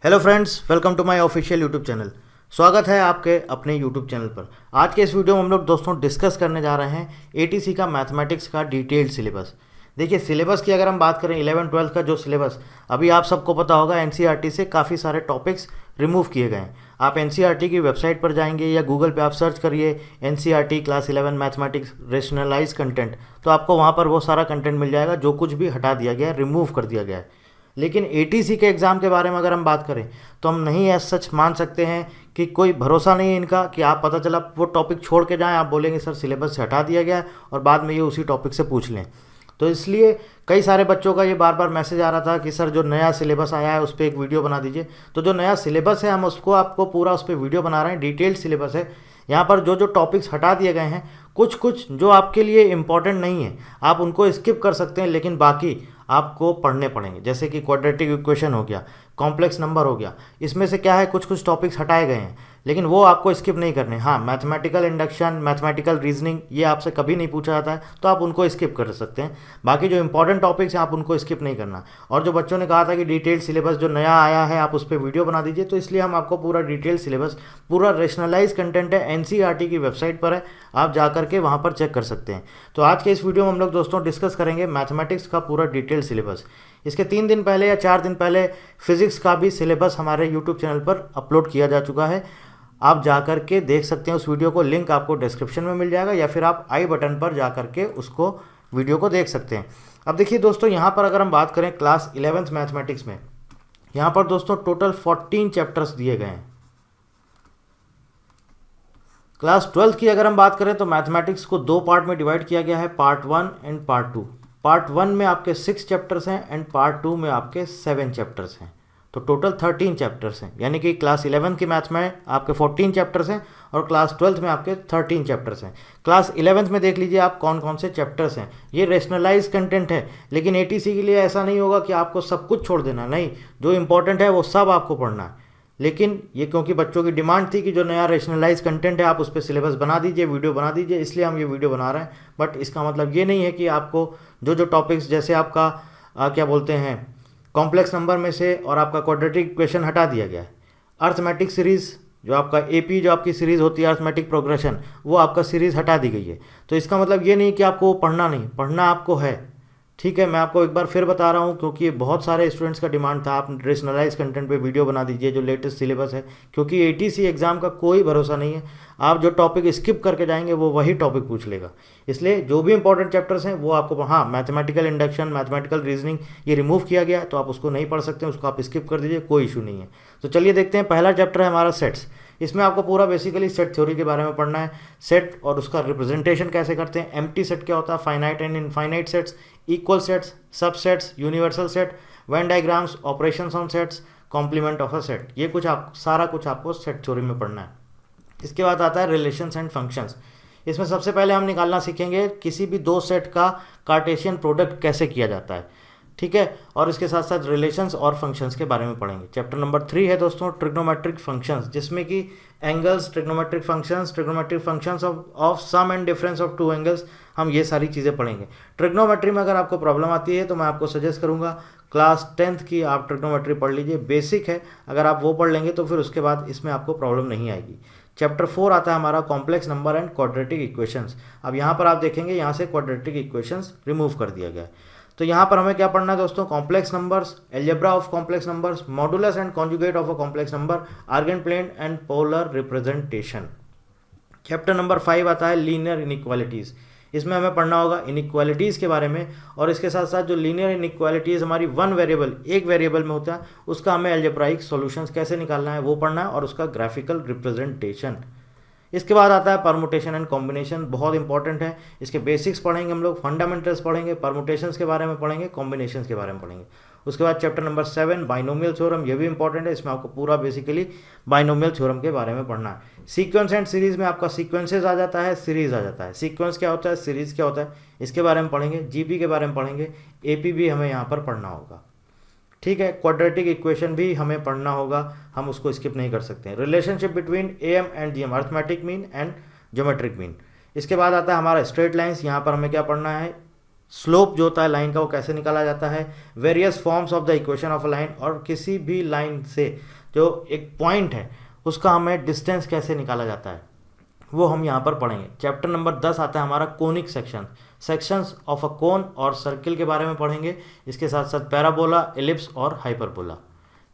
Hello friends, welcome to my official YouTube channel. स्वागत है आपके अपने यूट्यूब चैनल पर। आज के इस वीडियो में हम लोग दोस्तों डिस्कस करने जा रहे हैं एटीसी का मैथमेटिक्स का डिटेल्ड सिलेबस। देखिए, सिलेबस की अगर हम बात करें 11-12 का जो सिलेबस, अभी आप सबको पता होगा एनसीईआरटी से काफ़ी सारे टॉपिक्स रिमूव किए गए हैं। आप एनसीईआरटी की वेबसाइट पर जाएंगे या गूगल पे आप सर्च करिए NCERT class 11 mathematics rationalise content, तो आपको वहाँ पर वो सारा कंटेंट मिल जाएगा जो कुछ भी हटा दिया गया है, रिमूव कर दिया गया है। लेकिन एटीसी के एग्ज़ाम के बारे में अगर हम बात करें तो हम नहीं ऐसा सच मान सकते हैं कि कोई भरोसा नहीं है इनका कि आप पता चला वो टॉपिक छोड़ के जाएं, आप बोलेंगे सर सिलेबस से हटा दिया गया है और बाद में ये उसी टॉपिक से पूछ लें। तो इसलिए कई सारे बच्चों का ये बार बार मैसेज आ रहा था कि सर जो नया सिलेबस आया है उस पर एक वीडियो बना दीजिए। तो जो नया सिलेबस है हम उसको आपको पूरा उस पर वीडियो बना रहे हैं, डिटेल्ड सिलेबस है। यहाँ पर जो जो टॉपिक्स हटा दिए गए हैं, कुछ कुछ जो आपके लिए इम्पॉर्टेंट नहीं है आप उनको स्किप कर सकते हैं, लेकिन बाकी आपको पढ़ने पड़ेंगे। जैसे कि क्वाड्रेटिक इक्वेशन हो गया, कॉम्प्लेक्स नंबर हो गया, इसमें से क्या है कुछ कुछ टॉपिक्स हटाए गए हैं, लेकिन वो आपको स्किप नहीं करने। हाँ, मैथमेटिकल इंडक्शन, मैथमेटिकल रीजनिंग ये आपसे कभी नहीं पूछा जाता है तो आप उनको स्किप कर सकते हैं। बाकी जो इंपॉर्टेंट टॉपिक्स हैं आप उनको स्किप नहीं करना। और जो बच्चों ने कहा था कि डिटेल सिलेबस जो नया आया है आप उस पर वीडियो बना दीजिए, तो इसलिए हम आपको पूरा डिटेल सिलेबस, पूरा रेशनलाइज कंटेंट है, एनसीईआरटी की वेबसाइट पर है, आप जा करके वहाँ पर चेक कर सकते हैं। तो आज के इस वीडियो में हम लोग दोस्तों डिस्कस करेंगे मैथमेटिक्स का पूरा डिटेल सिलेबस। इसके 3 दिन पहले या 4 दिन पहले फिजिक्स का भी सिलेबस हमारे यूट्यूब चैनल पर अपलोड किया जा चुका है। आप जा कर के देख सकते हैं उस वीडियो को, लिंक आपको डिस्क्रिप्शन में मिल जाएगा या फिर आप आई बटन पर जा कर के उसको वीडियो को देख सकते हैं। अब देखिए दोस्तों, यहाँ पर अगर हम बात करें क्लास 11th मैथमेटिक्स में, यहाँ पर दोस्तों टोटल 14 चैप्टर्स दिए गए हैं। क्लास 12th की अगर हम बात करें तो मैथमेटिक्स को 2 पार्ट में डिवाइड किया गया है, पार्ट 1 एंड पार्ट 2। पार्ट 1 में आपके 6 चैप्टर्स हैं एंड पार्ट 2 में आपके 7 चैप्टर्स हैं। तो टोटल 13 चैप्टर्स हैं, यानी कि क्लास 11 की मैथ में आपके 14 चैप्टर्स हैं और क्लास 12th में आपके 13 चैप्टर्स हैं। क्लास 11th में देख लीजिए आप कौन कौन से चैप्टर्स हैं। ये रेशनलाइज कंटेंट है, लेकिन एटीसी के लिए ऐसा नहीं होगा कि आपको सब कुछ छोड़ देना, नहीं, जो इंपॉर्टेंट है वो सब आपको पढ़ना है। लेकिन ये क्योंकि बच्चों की डिमांड थी कि जो नया रेशनलाइज कंटेंट है आप उस पर सिलेबस बना दीजिए, वीडियो बना दीजिए, इसलिए हम ये वीडियो बना रहे हैं। बट इसका मतलब ये नहीं है कि आपको जो जो टॉपिक्स, जैसे आपका क्या बोलते हैं कॉम्प्लेक्स नंबर में से और आपका क्वाड्रेटिक इक्वेशन हटा दिया गया है। अर्थमेटिक सीरीज़ जो आपका एपी जो आपकी सीरीज़ होती है अर्थमेटिक प्रोग्रेशन, वो आपका सीरीज़ हटा दी गई है। तो इसका मतलब ये नहीं कि आपको वो पढ़ना नहीं, पढ़ना आपको है। ठीक है, मैं आपको एक बार फिर बता रहा हूँ क्योंकि बहुत सारे स्टूडेंट्स का डिमांड था, आप रेशनलाइज कंटेंट पे वीडियो बना दीजिए जो लेटेस्ट सिलेबस है, क्योंकि एटीसी एग्ज़ाम का कोई भरोसा नहीं है। आप जो टॉपिक स्किप करके जाएंगे वो वही टॉपिक पूछ लेगा। इसलिए जो भी इंपॉर्टेंट चैप्टर्स हैं वो आपको, हाँ, मैथमेटिकल इंडक्शन, मैथमेटिकल रीजनिंग ये रिमूव किया गया तो आप उसको नहीं पढ़ सकते, उसको आप स्किप कर दीजिए, कोई इशू नहीं है। तो चलिए देखते हैं, पहला चैप्टर है हमारा सेट्स। इसमें आपको पूरा बेसिकली सेट थ्योरी के बारे में पढ़ना है। सेट और उसका रिप्रेजेंटेशन कैसे करते हैं, एम्प्टी सेट क्या होता है, finite and infinite sets, equal sets, subsets, universal set, Venn diagrams, operations on sets, complement of a set, ये कुछ आप सारा कुछ आपको सेट थ्योरी में पढ़ना है। इसके बाद आता है रिलेशंस एंड फंक्शंस। इसमें सबसे पहले हम निकालना सीखेंगे किसी भी 2 सेट का कार्टेशियन प्रोडक्ट कैसे किया जाता है। ठीक है, और इसके साथ साथ रिलेशंस और फंक्शंस के बारे में पढ़ेंगे। चैप्टर नंबर 3 है दोस्तों ट्रिग्नोमेट्रिक फंक्शंस, जिसमें कि angles, trigonometric functions of sum and difference of 2 angles, हम ये सारी चीज़ें पढ़ेंगे। ट्रिग्नोमेट्री में अगर आपको प्रॉब्लम आती है तो मैं आपको सजेस्ट करूंगा क्लास 10th की आप ट्रिग्नोमेट्री पढ़ लीजिए, बेसिक है, अगर आप वो पढ़ लेंगे तो फिर उसके बाद इसमें आपको प्रॉब्लम नहीं आएगी। चैप्टर 4 आता है हमारा complex number and quadratic equations. अब यहाँ पर आप देखेंगे यहाँ से क्वाड्रेटिक इक्वेशंस रिमूव कर दिया गया है। तो यहाँ पर हमें क्या पढ़ना है दोस्तों, complex numbers, algebra of complex numbers, modulus and conjugate of a complex number, argan and polar representation. Chapter number 5 आता है लीनियर इनइक्वालिटीज़। इसमें हमें पढ़ना होगा इनइक्वालिटीज़ के बारे में, और इसके साथ साथ जो लीनियर इनइक्वालिटीज़ हमारी एक वेरिएबल में होता है उसका हमें एल्जेब्राइक सॉल्यूशंस कैसे निकालना है वो पढ़ना है, और उसका ग्राफिकल रिप्रेजेंटेशन। इसके बाद आता है परमुटेशन एंड कॉम्बिनेशन, बहुत इंपॉर्टेंट है। इसके बेसिक्स पढ़ेंगे हम लोग, फंडामेंटल्स पढ़ेंगे, परमुटेशंस के बारे में पढ़ेंगे, कॉम्बिनेशंस के बारे में पढ़ेंगे। उसके बाद चैप्टर नंबर 7 बाइनोमियल थ्योरम, ये भी इंपॉर्टेंट है, इसमें आपको पूरा बेसिकली बाइनोमियल थ्योरम के बारे में पढ़ना है। सीक्वेंस एंड सीरीज में आपका सीक्वेंसेज आ जाता है, सीरीज आ जाता है। सीक्वेंस क्या होता है, सीरीज क्या होता है, इसके बारे में पढ़ेंगे। जीपी के बारे में पढ़ेंगे, एपी भी हमें यहाँ पर पढ़ना होगा। ठीक है, क्वाड्रेटिक इक्वेशन भी हमें पढ़ना होगा, हम उसको स्किप नहीं कर सकते हैं। Relationship between M and GM, arithmetic mean and geometric mean. इसके बाद आता है हमारा स्ट्रेट लाइंस, यहाँ पर हमें क्या पढ़ना है, स्लोप जो होता है लाइन का वो कैसे निकाला जाता है, various forms of the equation of a line, और किसी भी लाइन से जो एक पॉइंट है उसका हमें डिस्टेंस कैसे निकाला जाता है वो हम यहाँ पर पढ़ेंगे। चैप्टर नंबर 10 आता है हमारा conic section, sections of a cone और सर्किल के बारे में पढ़ेंगे। इसके साथ साथ पैराबोला, एलिप्स और हाइपरबोला,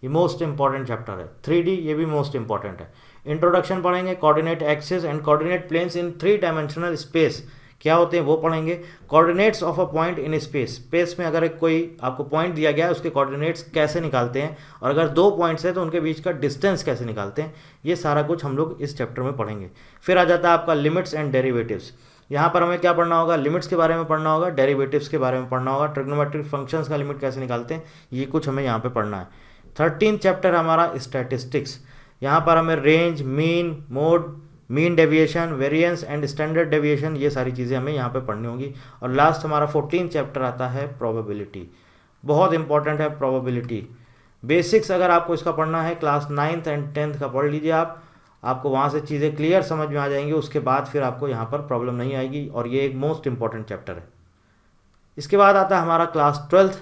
ये मोस्ट इंपॉर्टेंट चैप्टर है। 3D ये भी मोस्ट इंपॉर्टेंट है। इंट्रोडक्शन पढ़ेंगे, coordinate axis and coordinate planes in 3 dimensional space क्या होते हैं वो पढ़ेंगे। Coordinates of a point in space, space में अगर कोई आपको पॉइंट दिया गया है उसके कोऑर्डिनेट्स कैसे निकालते हैं, और अगर 2 पॉइंट्स हैं तो उनके बीच का डिस्टेंस कैसे निकालते हैं, ये सारा कुछ हम लोग इस चैप्टर में पढ़ेंगे। फिर आ जाता है आपका लिमिट्स एंड डेरिवेटिव्स। यहाँ पर हमें क्या पढ़ना होगा, लिमिट्स के बारे में पढ़ना होगा, डेरिवेटिव्स के बारे में पढ़ना होगा, ट्रिग्नोमेट्रिक फंक्शंस का लिमिट कैसे निकालते हैं, ये कुछ हमें यहाँ पे पढ़ना है। 13 चैप्टर हमारा स्टैटिस्टिक्स, यहाँ पर हमें range, mean, mode, mean deviation, variance and standard deviation, ये सारी चीज़ें हमें यहाँ पे पढ़नी होंगी। और लास्ट हमारा 14 चैप्टर आता है प्रोबेबिलिटी, बहुत इंपॉर्टेंट है प्रोबेबिलिटी। बेसिक्स अगर आपको इसका पढ़ना है क्लास 9th एंड 10th का पढ़ लीजिए आपको वहाँ से चीज़ें क्लियर समझ में आ जाएंगी, उसके बाद फिर आपको यहाँ पर प्रॉब्लम नहीं आएगी, और ये एक मोस्ट इंपॉर्टेंट चैप्टर है। इसके बाद आता है हमारा क्लास 12th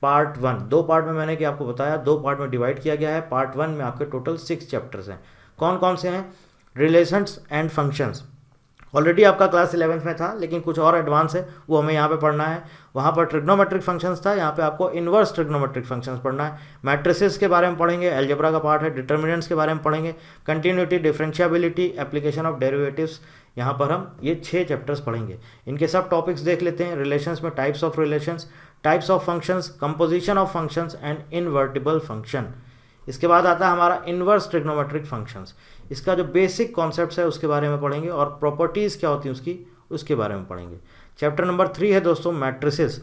पार्ट 1, 2 पार्ट में मैंने कि आपको बताया 2 पार्ट में डिवाइड किया गया है। पार्ट 1 में आपके टोटल 6 चैप्टर्स हैं। कौन कौन से हैं, रिलेशंस एंड फंक्शंस, ऑलरेडी आपका क्लास 11th में था लेकिन कुछ और एडवांस है वो हमें यहाँ पे पढ़ना है। वहाँ पर ट्रिग्नोमेट्रिक फंक्शंस था, यहाँ पे आपको इन्वर्स ट्रिग्नोमेट्रिक फंक्शंस पढ़ना है। मैट्रिसेस के बारे में पढ़ेंगे, अलजेब्रा का पार्ट है, डिटर्मिनेंट्स के बारे में पढ़ेंगे, continuity, differentiability, application of derivatives, यहाँ पर हम ये 6 चैप्टर्स पढ़ेंगे। इनके सब टॉपिक्स देख लेते हैं। रिलेशंस में types of relations, types of functions, composition of functions and invertible function. इसके बाद आता है हमारा इन्वर्स ट्रिग्नोमेट्रिक फंक्शंस, इसका जो बेसिक कॉन्सेप्ट्स है उसके बारे में पढ़ेंगे, और प्रॉपर्टीज़ क्या होती हैं उसके बारे में पढ़ेंगे। चैप्टर नंबर 3 है दोस्तों matrices,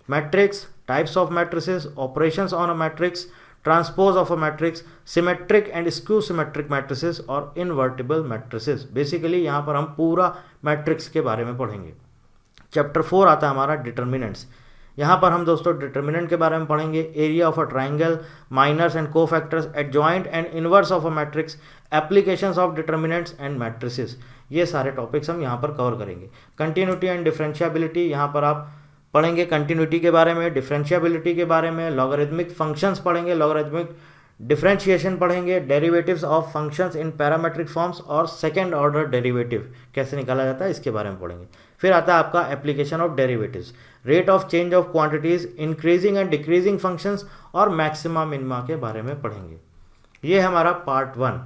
matrix, types of matrices, operations on a matrix, transpose of a matrix, symmetric and skew symmetric matrices और इनवर्टिबल मैट्रिसेस। बेसिकली यहाँ पर हम पूरा मैट्रिक्स के बारे में पढ़ेंगे। चैप्टर 4 आता है हमारा डिटर्मिनेंट्स, यहाँ पर हम दोस्तों डिटर्मिनेंट के बारे में पढ़ेंगे, area of a triangle, minors and cofactors, adjoint and inverse of a matrix, applications of determinants and matrices, ये सारे टॉपिक्स हम यहाँ पर कवर करेंगे। कंटिन्यूटी एंड डिफरेंशिएबिलिटी, यहाँ पर आप पढ़ेंगे कंटिन्यूटी के बारे में, डिफरेंशिएबिलिटी के बारे में, लॉगरिथमिक फंक्शंस पढ़ेंगे, लॉगरिथमिक डिफरेंशिएशन पढ़ेंगे, derivatives of functions in parametric forms और सेकेंड ऑर्डर डेरिवेटिव कैसे निकाला जाता है इसके बारे में पढ़ेंगे। फिर आता है आपका application of derivatives, rate of change of quantities, increasing and decreasing functions और मैक्सिमा मिनिमा के बारे में पढ़ेंगे। ये है हमारा पार्ट 1।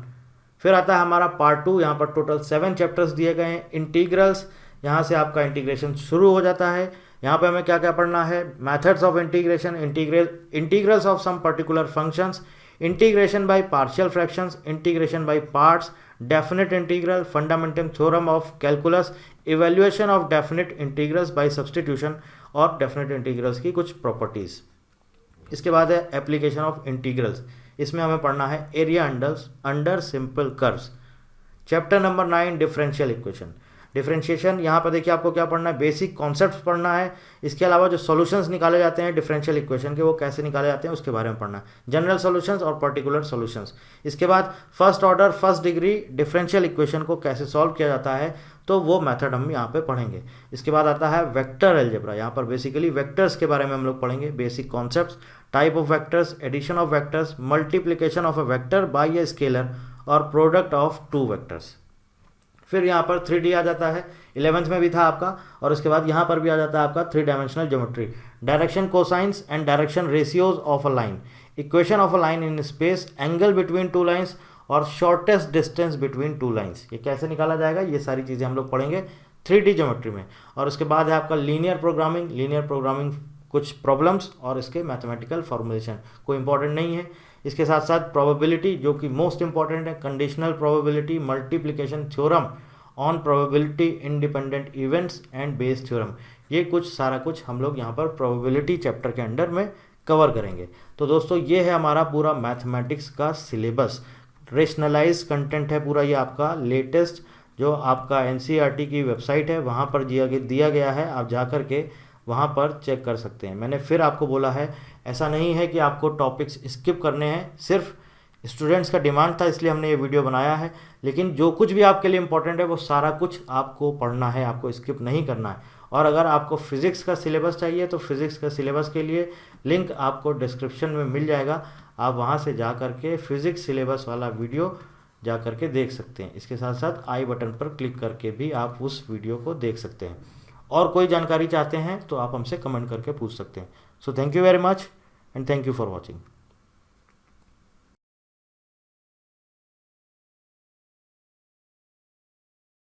फिर आता है हमारा पार्ट 2, यहाँ पर टोटल 7 चैप्टर्स दिए गए हैं। इंटीग्रल्स, यहाँ से आपका इंटीग्रेशन शुरू हो जाता है। यहाँ पे हमें क्या क्या पढ़ना है, methods of integration, integrals of some particular functions, integration by partial fractions, integration by parts, definite integral, fundamental theorem of calculus, evaluation of definite integrals by substitution और डेफिनेट इंटीग्रल्स की कुछ प्रॉपर्टीज़। इसके बाद है एप्लीकेशन ऑफ इंटीग्रल्स, इसमें हमें पढ़ना है area under simple curves. Chapter number 9 differential equation, differentiation, यहाँ पर देखिए आपको क्या पढ़ना है, बेसिक कॉन्सेप्ट्स पढ़ना है। इसके अलावा जो सॉल्यूशंस निकाले जाते हैं डिफरेंशियल इक्वेशन के वो कैसे निकाले जाते हैं उसके बारे में पढ़ना है, जनरल सॉल्यूशंस और पर्टिकुलर सॉल्यूशंस। इसके बाद first order first degree differential equation को कैसे सॉल्व किया जाता है तो वो मेथड हम यहाँ पे पढ़ेंगे। इसके बाद आता है वेक्टर अलजेब्रा, यहाँ पर बेसिकली वेक्टर्स के बारे में हम लोग पढ़ेंगे, basic concepts, type of vectors, addition of vectors, multiplication of a vector by a scalar और प्रोडक्ट ऑफ 2 वेक्टर्स। फिर यहाँ पर 3D आ जाता है, 11th में भी था आपका, और उसके बाद यहाँ पर भी आ जाता है आपका 3 dimensional geometry, direction cosines and direction ratios of a line, equation of a line in space, angle between 2 lines और शॉर्टेस्ट डिस्टेंस बिटवीन 2 लाइन्स, ये कैसे निकाला जाएगा, ये सारी चीज़ें हम लोग पढ़ेंगे 3D ज्योमेट्री में। और उसके बाद है आपका लीनियर प्रोग्रामिंग कुछ प्रॉब्लम्स और इसके मैथमेटिकल फॉर्मुलेशन, कोई इंपॉर्टेंट नहीं है। इसके साथ साथ प्रोबेबिलिटी जो कि मोस्ट इंपॉर्टेंट है, conditional probability, multiplication theorem on probability, independent events and Bayes theorem, ये कुछ सारा कुछ हम लोग यहाँ पर प्रोबेबिलिटी चैप्टर के अंडर में कवर करेंगे। तो दोस्तों ये है हमारा पूरा मैथमेटिक्स का सिलेबस, रेशनलाइज कंटेंट है पूरा, ये आपका लेटेस्ट जो आपका NCERT की वेबसाइट है वहाँ पर दिया गया है, आप जा कर के वहाँ पर चेक कर सकते हैं। मैंने फिर आपको बोला है ऐसा नहीं है कि आपको टॉपिक्स स्किप करने हैं, सिर्फ स्टूडेंट्स का डिमांड था इसलिए हमने ये वीडियो बनाया है, लेकिन जो कुछ भी आपके लिए इंपॉर्टेंट है वो सारा कुछ आपको पढ़ना है, आपको स्किप नहीं करना है। और अगर आपको फिज़िक्स का सिलेबस चाहिए तो फिज़िक्स का सिलेबस के लिए लिंक आपको डिस्क्रिप्शन में मिल जाएगा, आप वहाँ से जा कर के फिज़िक्स सिलेबस वाला वीडियो जा कर के देख सकते हैं। इसके साथ साथ आई बटन पर क्लिक करके भी आप उस वीडियो को देख सकते हैं। और कोई जानकारी चाहते हैं तो आप हमसे कमेंट करके पूछ सकते हैं। So thank you very much and thank you for watching.